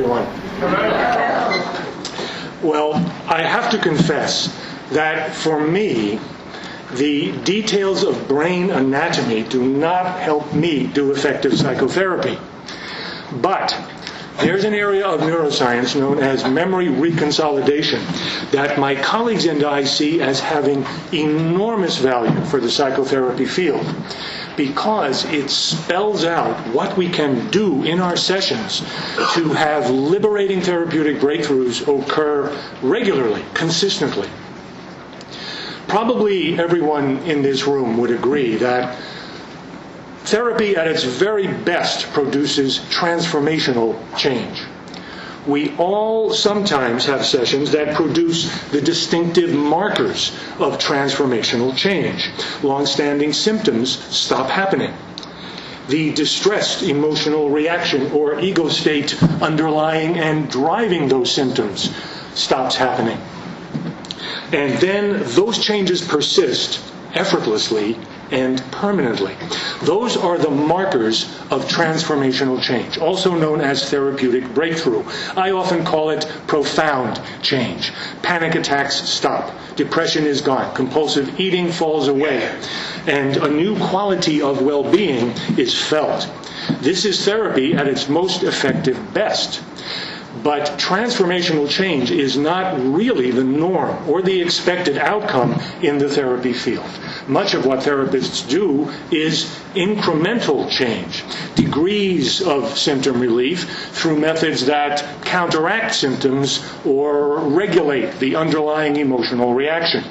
everyone. Well, I have to confess that for me, the details of brain anatomy do not help me do effective psychotherapy. But there's an area of neuroscience known as memory reconsolidation that my colleagues and I see as having enormous value for the psychotherapy field, because it spells out what we can do in our sessions to have liberating therapeutic breakthroughs occur regularly, consistently. Probably everyone in this room would agree that therapy at its very best produces transformational change. We all sometimes have sessions that produce the distinctive markers of transformational change. Long-standing symptoms stop happening. The distressed emotional reaction or ego state underlying and driving those symptoms stops happening. And then those changes persist effortlessly and permanently. Those are the markers of transformational change, also known as therapeutic breakthrough. I often call it profound change. Panic attacks stop. Depression is gone. Compulsive eating falls away. And a new quality of well-being is felt. This is therapy at its most effective best. But transformational change is not really the norm or the expected outcome in the therapy field. Much of what therapists do is incremental change, degrees of symptom relief through methods that counteract symptoms or regulate the underlying emotional reaction.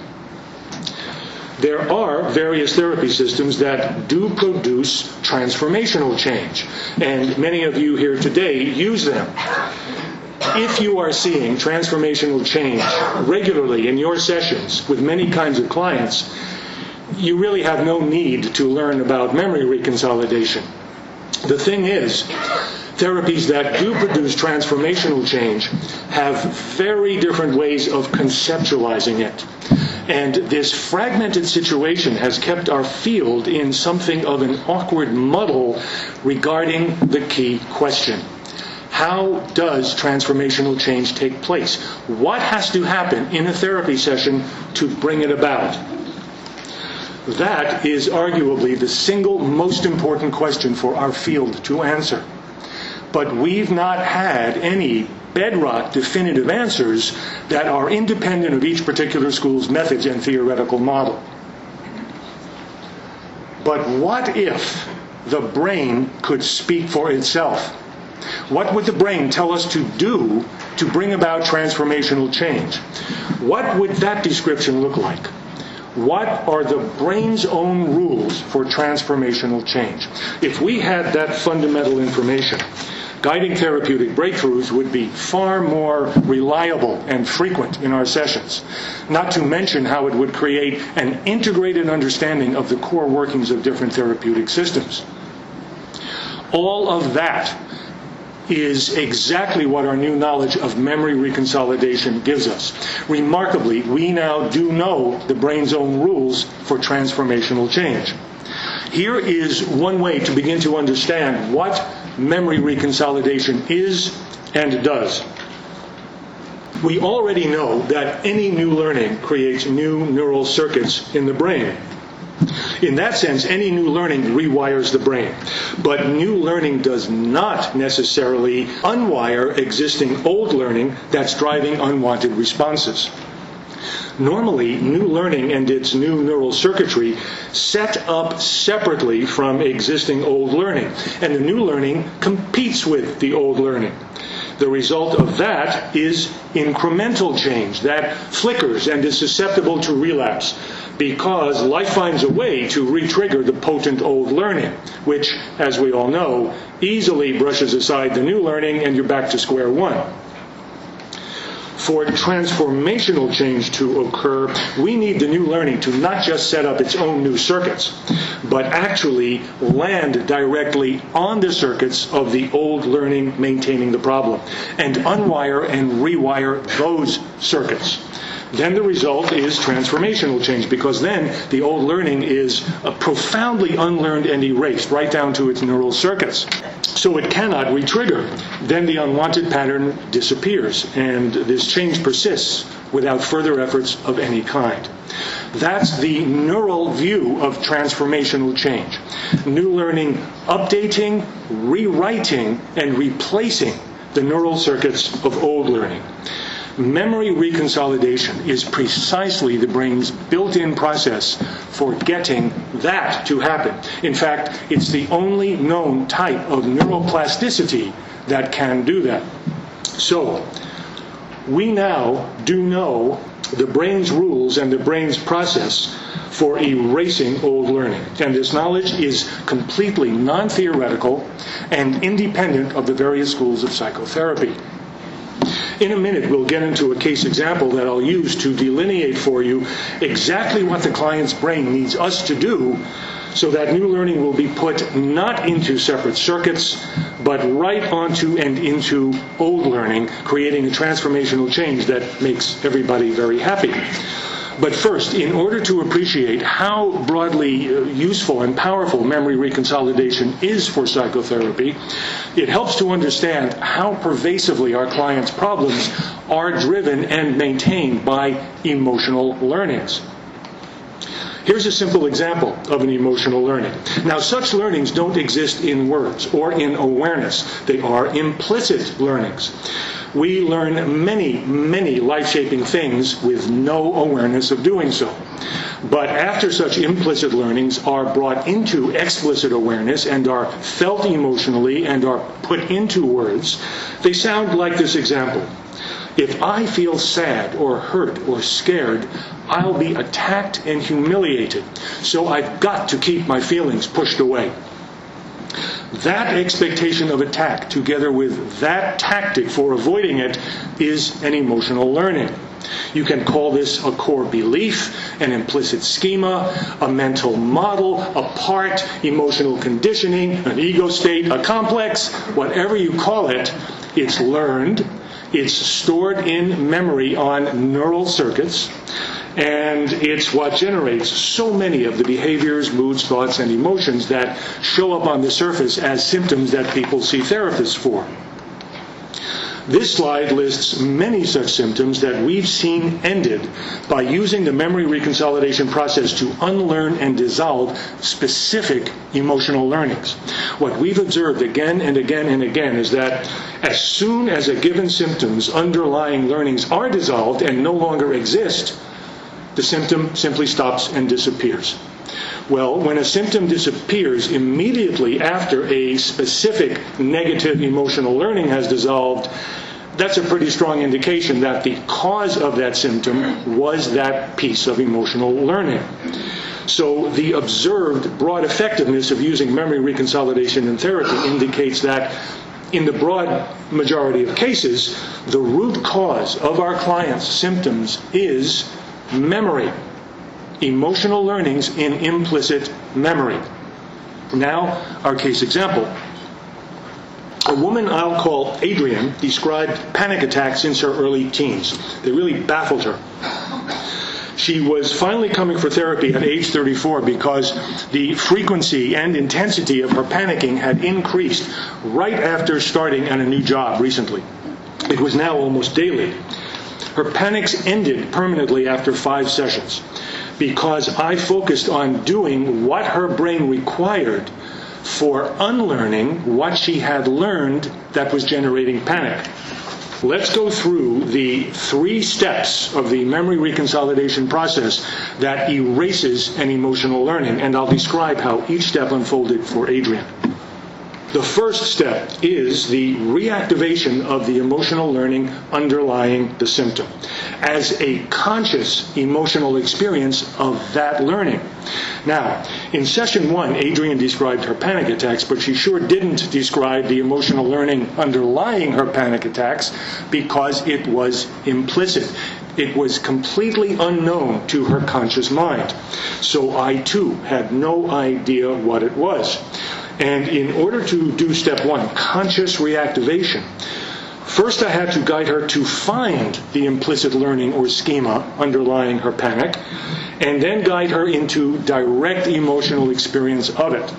There are various therapy systems that do produce transformational change, and many of you here today use them. If you are seeing transformational change regularly in your sessions with many kinds of clients, you really have no need to learn about memory reconsolidation. The thing is, therapies that do produce transformational change have very different ways of conceptualizing it. And this fragmented situation has kept our field in something of an awkward muddle regarding the key question. How does transformational change take place? What has to happen in a therapy session to bring it about? That is arguably the single most important question for our field to answer. But we've not had any bedrock definitive answers that are independent of each particular school's methods and theoretical model. But what if the brain could speak for itself? What would the brain tell us to do to bring about transformational change? What would that description look like? What are the brain's own rules for transformational change? If we had that fundamental information, guiding therapeutic breakthroughs would be far more reliable and frequent in our sessions, not to mention how it would create an integrated understanding of the core workings of different therapeutic systems. All of that is exactly what our new knowledge of memory reconsolidation gives us. Remarkably, we now do know the brain's own rules for transformational change. Here is one way to begin to understand what memory reconsolidation is and does. We already know that any new learning creates new neural circuits in the brain. In that sense, any new learning rewires the brain. But new learning does not necessarily unwire existing old learning that's driving unwanted responses. Normally, new learning and its new neural circuitry set up separately from existing old learning, and the new learning competes with the old learning. The result of that is incremental change that flickers and is susceptible to relapse, because life finds a way to re-trigger the potent old learning, which, as we all know, easily brushes aside the new learning and you're back to square one. For transformational change to occur, we need the new learning to not just set up its own new circuits, but actually land directly on the circuits of the old learning maintaining the problem, and unwire and rewire those circuits. then the result is transformational change, because then the old learning is profoundly unlearned and erased right down to its neural circuits. So it cannot re-trigger. Then the unwanted pattern disappears, and this change persists without further efforts of any kind. That's the neural view of transformational change. New learning updating, rewriting, and replacing the neural circuits of old learning. Memory reconsolidation is precisely the brain's built-in process for getting that to happen. In fact, it's the only known type of neuroplasticity that can do that. So, we now do know the brain's rules and the brain's process for erasing old learning. And this knowledge is completely non-theoretical and independent of the various schools of psychotherapy. In a minute, we'll get into a case example that I'll use to delineate for you exactly what the client's brain needs us to do so that new learning will be put not into separate circuits, but right onto and into old learning, creating a transformational change that makes everybody very happy. But first, in order to appreciate how broadly useful and powerful memory reconsolidation is for psychotherapy, it helps to understand how pervasively our clients' problems are driven and maintained by emotional learnings. Here's a simple example of an emotional learning. Now, such learnings don't exist in words or in awareness. They are implicit learnings. We learn many, many life-shaping things with no awareness of doing so. But after such implicit learnings are brought into explicit awareness and are felt emotionally and are put into words, they sound like this example. If I feel sad or hurt or scared, I'll be attacked and humiliated, so I've got to keep my feelings pushed away. That expectation of attack, together with that tactic for avoiding it, is an emotional learning. You can call this a core belief, an implicit schema, a mental model, a part, emotional conditioning, an ego state, a complex, whatever you call it, it's learned, it's stored in memory on neural circuits, and it's what generates so many of the behaviors, moods, thoughts, and emotions that show up on the surface as symptoms that people see therapists for. This slide lists many such symptoms that we've seen ended by using the memory reconsolidation process to unlearn and dissolve specific emotional learnings. What we've observed again and again and again is that as soon as a given symptom's underlying learnings are dissolved and no longer exist, the symptom simply stops and disappears. Well, when a symptom disappears immediately after a specific negative emotional learning has dissolved, that's a pretty strong indication that the cause of that symptom was that piece of emotional learning. So the observed broad effectiveness of using memory reconsolidation in therapy indicates that in the broad majority of cases, the root cause of our clients' symptoms is memory. Emotional learnings in implicit memory. Now, our case example. A woman I'll call Adrienne described panic attacks since her early teens. They really baffled her. She was finally coming for therapy at age 34 because the frequency and intensity of her panicking had increased right after starting at a new job recently. It was now almost daily. Her panics ended permanently after 5 sessions because I focused on doing what her brain required for unlearning what she had learned that was generating panic. Let's go through the 3 steps of the memory reconsolidation process that erases an emotional learning, and I'll describe how each step unfolded for Adrienne. The first step is the reactivation of the emotional learning underlying the symptom as a conscious emotional experience of that learning. Now, in session 1, Adrienne described her panic attacks, but she sure didn't describe the emotional learning underlying her panic attacks because it was implicit. It was completely unknown to her conscious mind. So I, too, had no idea what it was. And in order to do step 1, conscious reactivation, First, I had to guide her to find the implicit learning or schema underlying her panic, and then guide her into direct emotional experience of it.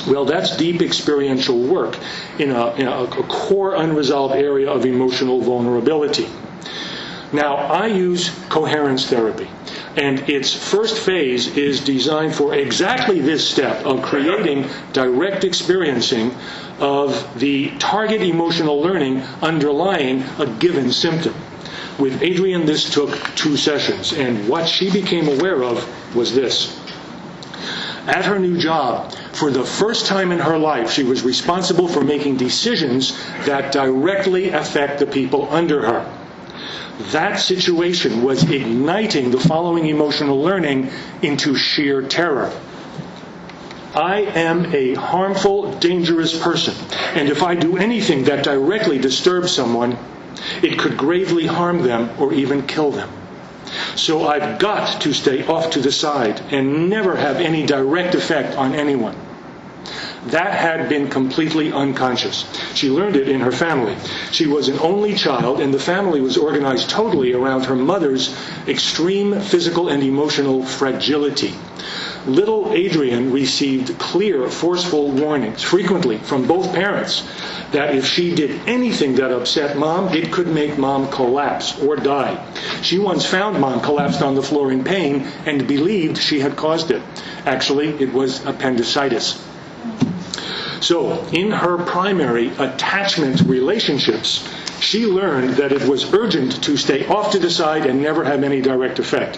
Well, that's deep experiential work in a core unresolved area of emotional vulnerability. Now, I use coherence therapy, and its first phase is designed for exactly this step of creating direct experiencing of the target emotional learning underlying a given symptom. With Adrienne, this took 2 sessions, and what she became aware of was this. At her new job, for the first time in her life, she was responsible for making decisions that directly affect the people under her. That situation was igniting the following emotional learning into sheer terror. I am a harmful, dangerous person, and if I do anything that directly disturbs someone, it could gravely harm them or even kill them. So I've got to stay off to the side and never have any direct effect on anyone. That had been completely unconscious. She learned it in her family. She was an only child, and the family was organized totally around her mother's extreme physical and emotional fragility. Little Adrienne received clear, forceful warnings, frequently from both parents, that if she did anything that upset Mom, it could make Mom collapse or die. She once found Mom collapsed on the floor in pain and believed she had caused it. Actually, it was appendicitis. So, in her primary attachment relationships, she learned that it was urgent to stay off to the side and never have any direct effect.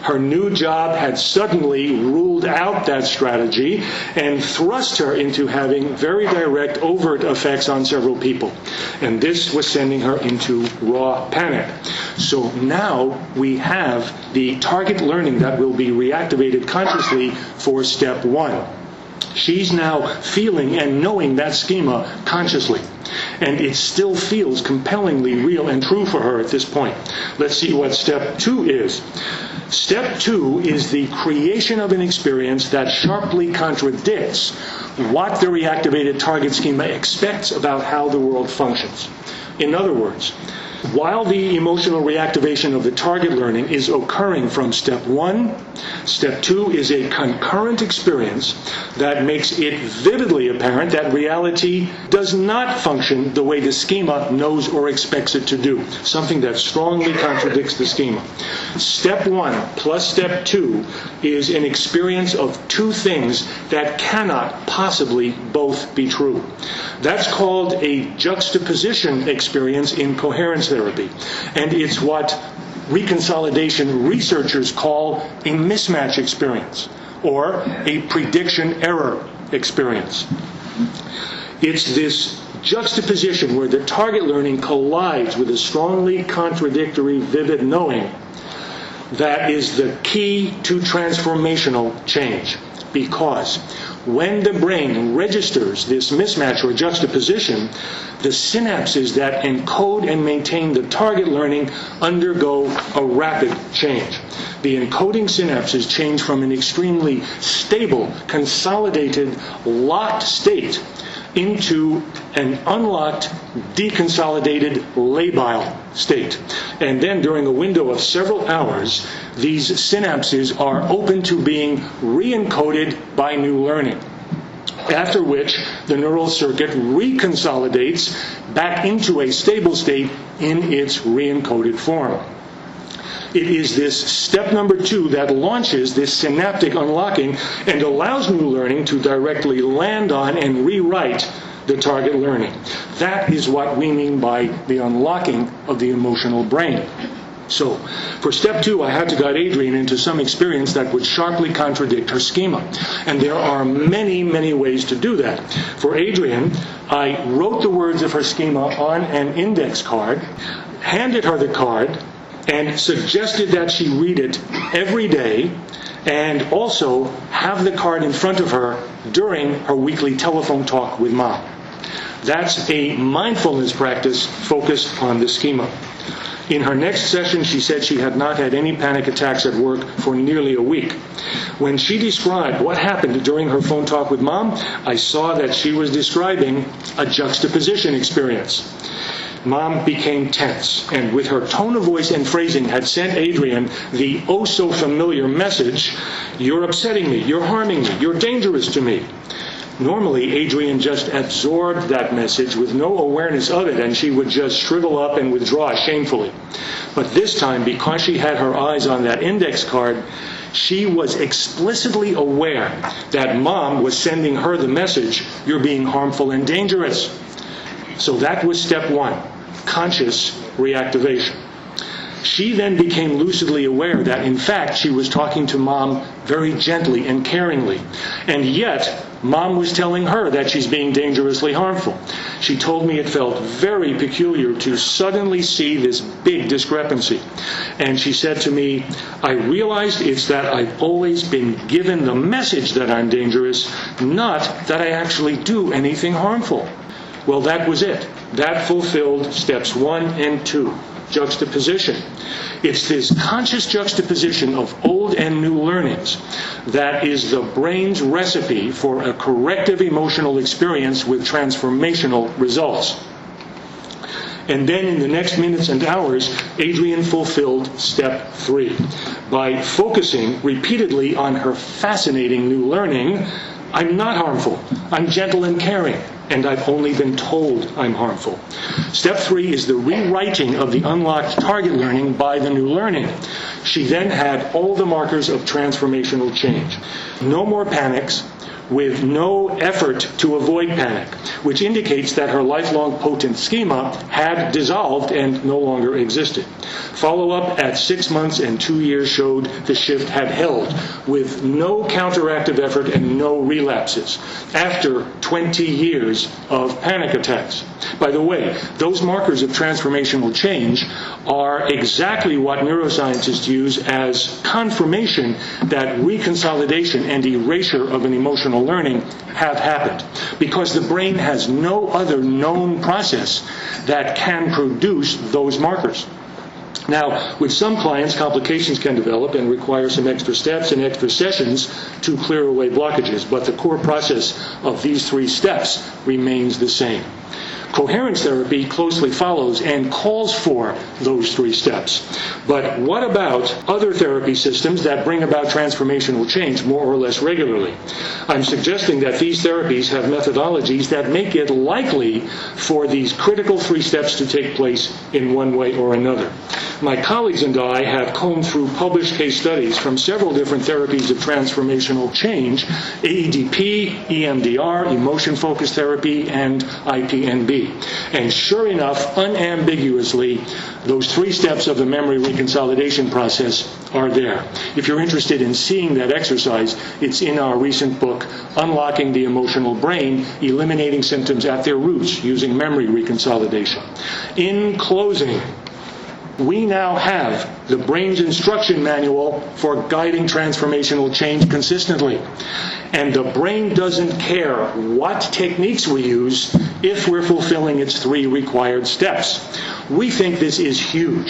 Her new job had suddenly ruled out that strategy and thrust her into having very direct, overt effects on several people. And this was sending her into raw panic. So now we have the target learning that will be reactivated consciously for step 1. She's now feeling and knowing that schema consciously. And it still feels compellingly real and true for her at this point. Let's see what step 2 is. Step 2 is the creation of an experience that sharply contradicts what the reactivated target schema expects about how the world functions. In other words, while the emotional reactivation of the target learning is occurring from step 1, step 2 is a concurrent experience that makes it vividly apparent that reality does not function the way the schema knows or expects it to do, something that strongly contradicts the schema. Step 1 plus step 2 is an experience of 2 things that cannot possibly both be true. That's called a juxtaposition experience in coherence therapy, and it's what Reconsolidation researchers call a mismatch experience, or a prediction error experience. It's this juxtaposition where the target learning collides with a strongly contradictory, vivid knowing that is the key to transformational change. Because when the brain registers this mismatch or juxtaposition, the synapses that encode and maintain the target learning undergo a rapid change. The encoding synapses change from an extremely stable, consolidated, locked state into an unlocked, deconsolidated, labile state. And then during a window of several hours, these synapses are open to being re-encoded by new learning. After which, the neural circuit reconsolidates back into a stable state in its re-encoded form. It is this step number 2 that launches this synaptic unlocking and allows new learning to directly land on and rewrite the target learning. That is what we mean by the unlocking of the emotional brain. So, for step 2, I had to guide Adrienne into some experience that would sharply contradict her schema. And there are many, many ways to do that. For Adrienne, I wrote the words of her schema on an index card, handed her the card, and suggested that she read it every day, and also have the card in front of her during her weekly telephone talk with Mom. That's a mindfulness practice focused on the schema. In her next session, she said she had not had any panic attacks at work for nearly a week. When she described what happened during her phone talk with Mom, I saw that she was describing a juxtaposition experience. Mom became tense, and with her tone of voice and phrasing had sent Adrian the oh-so-familiar message, "You're upsetting me, you're harming me, you're dangerous to me." Normally, Adrian just absorbed that message with no awareness of it, and she would just shrivel up and withdraw shamefully. But this time, because she had her eyes on that index card, she was explicitly aware that Mom was sending her the message, "You're being harmful and dangerous." So that was step one, conscious reactivation. She then became lucidly aware that, in fact, she was talking to Mom very gently and caringly. And yet, Mom was telling her that she's being dangerously harmful. She told me it felt very peculiar to suddenly see this big discrepancy. And she said to me, "I realized it's that I've always been given the message that I'm dangerous, not that I actually do anything harmful." Well, that was it. That fulfilled steps 1 and 2. Juxtaposition. It's this conscious juxtaposition of old and new learnings that is the brain's recipe for a corrective emotional experience with transformational results. And then in the next minutes and hours, Adrian fulfilled step 3. By focusing repeatedly on her fascinating new learning, I'm not harmful, I'm gentle and caring, and I've only been told I'm harmful. Step 3 is the rewriting of the unlocked target learning by the new learning. She then had all the markers of transformational change. No more panics, with no effort to avoid panic, which indicates that her lifelong potent schema had dissolved and no longer existed. Follow-up at 6 months and 2 years showed the shift had held, with no counteractive effort and no relapses, after 20 years of panic attacks. By the way, those markers of transformational change are exactly what neuroscientists use as confirmation that reconsolidation and erasure of an emotional learning have happened, because the brain has no other known process that can produce those markers. Now, with some clients, complications can develop and require some extra steps and extra sessions to clear away blockages, but the core process of these 3 steps remains the same. Coherence therapy closely follows and calls for those 3 steps. But what about other therapy systems that bring about transformational change more or less regularly? I'm suggesting that these therapies have methodologies that make it likely for these critical 3 steps to take place in one way or another. My colleagues and I have combed through published case studies from several different therapies of transformational change: AEDP, EMDR, emotion-focused therapy, and IPNB. And sure enough, unambiguously, those 3 steps of the memory reconsolidation process are there. If you're interested in seeing that exercise, it's in our recent book, Unlocking the Emotional Brain, Eliminating Symptoms at Their Roots Using Memory Reconsolidation. In closing, we now have the brain's instruction manual for guiding transformational change consistently. And the brain doesn't care what techniques we use if we're fulfilling its 3 required steps. We think this is huge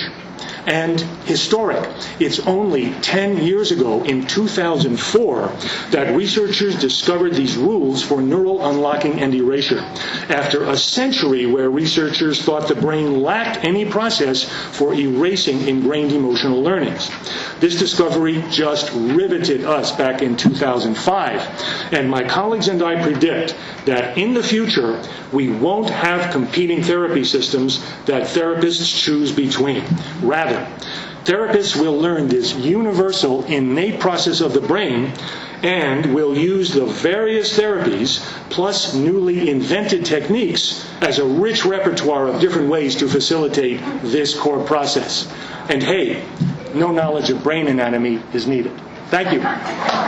and historic. It's only 10 years ago, in 2004, that researchers discovered these rules for neural unlocking and erasure, after a century where researchers thought the brain lacked any process for erasing ingrained emotional learnings. This discovery just riveted us back in 2005, and my colleagues and I predict that in the future, we won't have competing therapy systems that therapists choose between. Rather, therapists will learn this universal innate process of the brain and will use the various therapies plus newly invented techniques as a rich repertoire of different ways to facilitate this core process. And hey, no knowledge of brain anatomy is needed. Thank you.